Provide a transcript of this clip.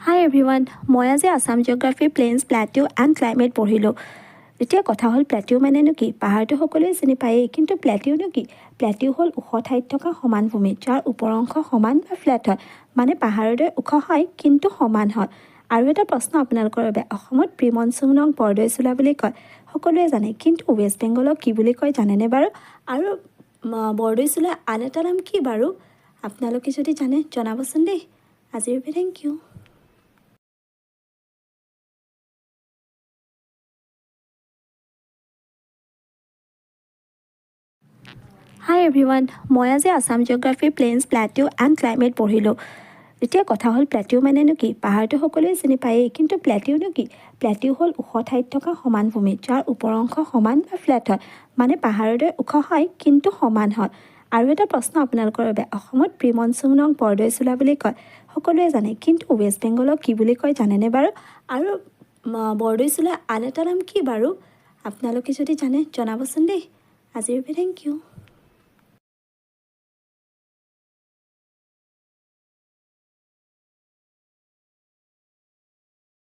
হাই everyone, মই আজি Assam geography plains প্লেটিউ and climate পঢ়িলোঁ। এতিয়া কথা হ'ল প্লেটিউ মানেনো কি? পাহাৰটো সকলোৱে চিনি পায়েই, কিন্তু প্লেটিউনো কি? প্লেটিউ হ'ল ওখ ঠাইত থকা সমান ভূমি, যাৰ ওপৰ অংশ সমান বা ফ্লেট হয়। মানে পাহাৰৰ দৰে ওখ হয়, কিন্তু সমান হয়। আৰু এটা প্ৰশ্ন আপোনালোকৰ বাবে, অসমত প্ৰি মনচুনক বৰদৈচিলা বুলি কয়, সকলোৱে জানে, কিন্তু ৱেষ্ট বেংগলক কি বুলি কয় জানেনে বাৰু? আৰু বৰদৈচিলাৰ আন এটা নাম কি বাৰু? আপোনালোকে যদি জানে জনাবচোন দেই। আজিৰ বাবে থেংক ইউ। হাই এভৰিৱান, মই আজি Assam geography plains প্লেটিউ and climate পঢ়িলোঁ। এতিয়া কথা হ'ল প্লেটিউ মানেনো কি? পাহাৰটো সকলোৱে চিনি পায়েই, কিন্তু প্লেটিউনো কি? প্লেটিউ হ'ল ওখ ঠাইত থকা সমান ভূমি, যাৰ ওপৰ অংশ সমান বা ফ্লেট হয়। মানে পাহাৰৰ দৰে ওখ হয়, কিন্তু সমান হয়। আৰু এটা প্ৰশ্ন আপোনালোকৰ বাবে, অসমত প্ৰি মনচুনক বৰদৈচিলা বুলি কয়, সকলোৱে জানে, কিন্তু ৱেষ্ট বেংগলক কি বুলি কয় জানেনে বাৰু? আৰু বৰদৈচিলাৰ আন এটা নাম কি বাৰু? আপোনালোকে যদি জানে জনাবচোন দেই। আজিৰ বাবে থেংক ইউ।